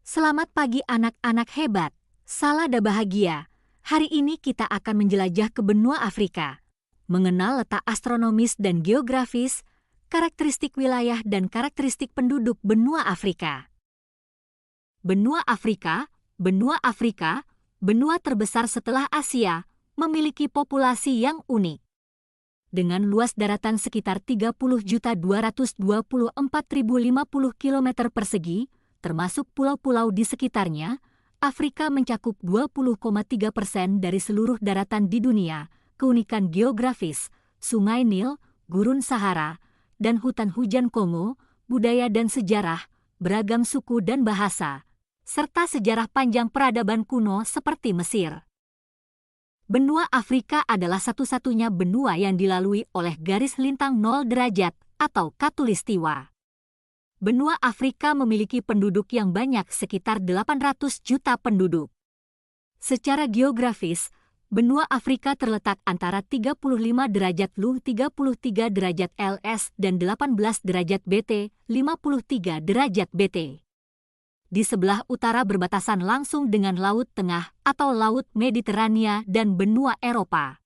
Selamat pagi anak-anak hebat, Salada bahagia. Hari ini kita akan menjelajah ke benua Afrika, mengenal letak astronomis dan geografis, karakteristik wilayah dan karakteristik penduduk benua Afrika. Benua Afrika, benua terbesar setelah Asia, memiliki populasi yang unik. Dengan luas daratan sekitar 30.224.050 km persegi, termasuk pulau-pulau di sekitarnya, Afrika mencakup 20,3% dari seluruh daratan di dunia. Keunikan geografis, Sungai Nil, Gurun Sahara, dan hutan hujan Kongo, budaya dan sejarah, beragam suku dan bahasa, serta sejarah panjang peradaban kuno seperti Mesir. Benua Afrika adalah satu-satunya benua yang dilalui oleh garis lintang 0 derajat atau khatulistiwa. Benua Afrika memiliki penduduk yang banyak, sekitar 800 juta penduduk. Secara geografis, benua Afrika terletak antara 35 derajat Lu, 33 derajat LS, dan 18 derajat BT, 53 derajat BT. Di sebelah utara berbatasan langsung dengan Laut Tengah atau Laut Mediterania dan benua Eropa.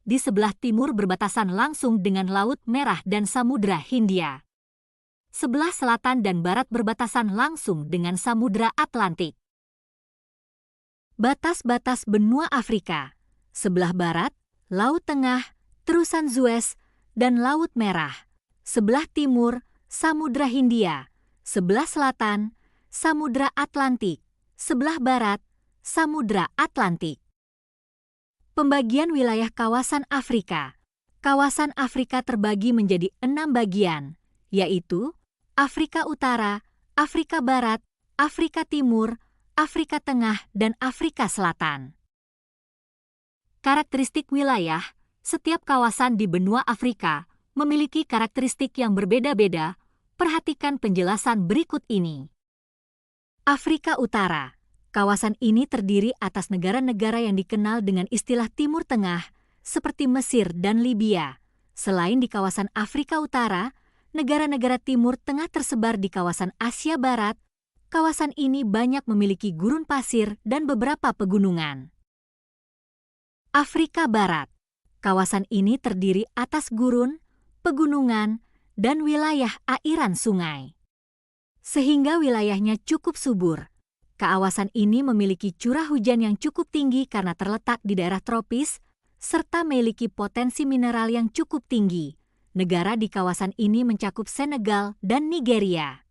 Di sebelah timur berbatasan langsung dengan Laut Merah dan Samudra Hindia. Sebelah selatan dan barat berbatasan langsung dengan Samudra Atlantik. Batas-batas benua Afrika. Sebelah barat, Laut Tengah, terusan Suez, dan Laut Merah. Sebelah timur, Samudra Hindia. Sebelah selatan, Samudra Atlantik. Sebelah barat, Samudra Atlantik. Pembagian wilayah kawasan Afrika. Kawasan Afrika terbagi menjadi 6 bagian, yaitu Afrika Utara, Afrika Barat, Afrika Timur, Afrika Tengah, dan Afrika Selatan. Karakteristik wilayah. Setiap kawasan di benua Afrika memiliki karakteristik yang berbeda-beda. Perhatikan penjelasan berikut ini. Afrika Utara. Kawasan ini terdiri atas negara-negara yang dikenal dengan istilah Timur Tengah, seperti Mesir dan Libya. Selain di kawasan Afrika Utara, negara-negara Timur Tengah tersebar di kawasan Asia Barat. Kawasan ini banyak memiliki gurun pasir dan beberapa pegunungan. Afrika Barat. Kawasan ini terdiri atas gurun, pegunungan, dan wilayah airan sungai. Sehingga wilayahnya cukup subur. Kawasan ini memiliki curah hujan yang cukup tinggi karena terletak di daerah tropis, serta memiliki potensi mineral yang cukup tinggi. Negara di kawasan ini mencakup Senegal dan Nigeria.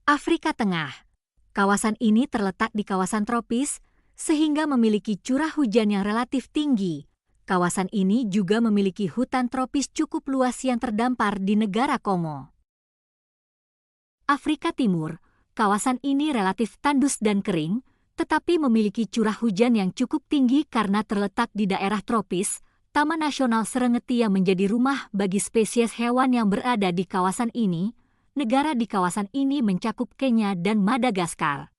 Afrika Tengah. Kawasan ini terletak di kawasan tropis, sehingga memiliki curah hujan yang relatif tinggi. Kawasan ini juga memiliki hutan tropis cukup luas yang terdampar di negara Kongo. Afrika Timur. Kawasan ini relatif tandus dan kering, tetapi memiliki curah hujan yang cukup tinggi karena terletak di daerah tropis. Taman Nasional Serengeti yang menjadi rumah bagi spesies hewan yang berada di kawasan ini. Negara di kawasan ini mencakup Kenya dan Madagaskar.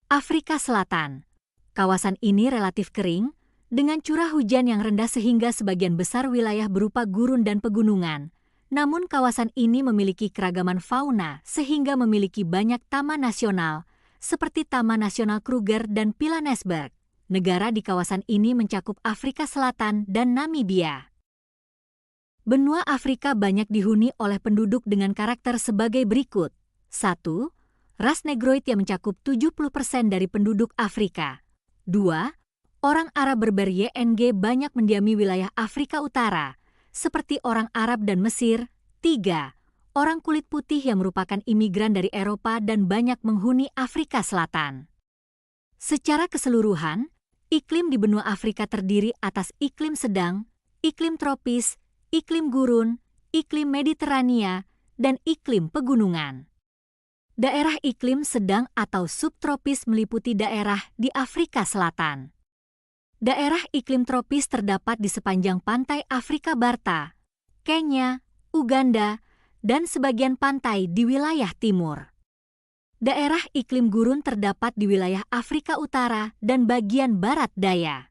Afrika Selatan. Kawasan ini relatif kering, dengan curah hujan yang rendah sehingga sebagian besar wilayah berupa gurun dan pegunungan. Namun kawasan ini memiliki keragaman fauna sehingga memiliki banyak taman nasional, seperti Taman Nasional Kruger dan Pilanesberg. Negara di kawasan ini mencakup Afrika Selatan dan Namibia. Benua Afrika banyak dihuni oleh penduduk dengan karakter sebagai berikut. 1. Ras Negroid yang mencakup 70% dari penduduk Afrika. 2. Orang Arab Berber YNG banyak mendiami wilayah Afrika Utara, seperti orang Arab dan Mesir. 3. Orang kulit putih yang merupakan imigran dari Eropa dan banyak menghuni Afrika Selatan. Secara keseluruhan, iklim di benua Afrika terdiri atas iklim sedang, iklim tropis, iklim gurun, iklim Mediterania, dan iklim pegunungan. Daerah iklim sedang atau subtropis meliputi daerah di Afrika Selatan. Daerah iklim tropis terdapat di sepanjang pantai Afrika Barta, Kenya, Uganda, dan sebagian pantai di wilayah timur. Daerah iklim gurun terdapat di wilayah Afrika Utara dan bagian barat daya.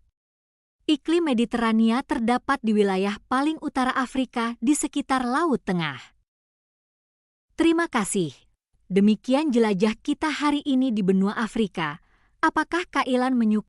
Iklim Mediterania terdapat di wilayah paling utara Afrika di sekitar Laut Tengah. Terima kasih. Demikian jelajah kita hari ini di benua Afrika. Apakah Kak Ilan menyukai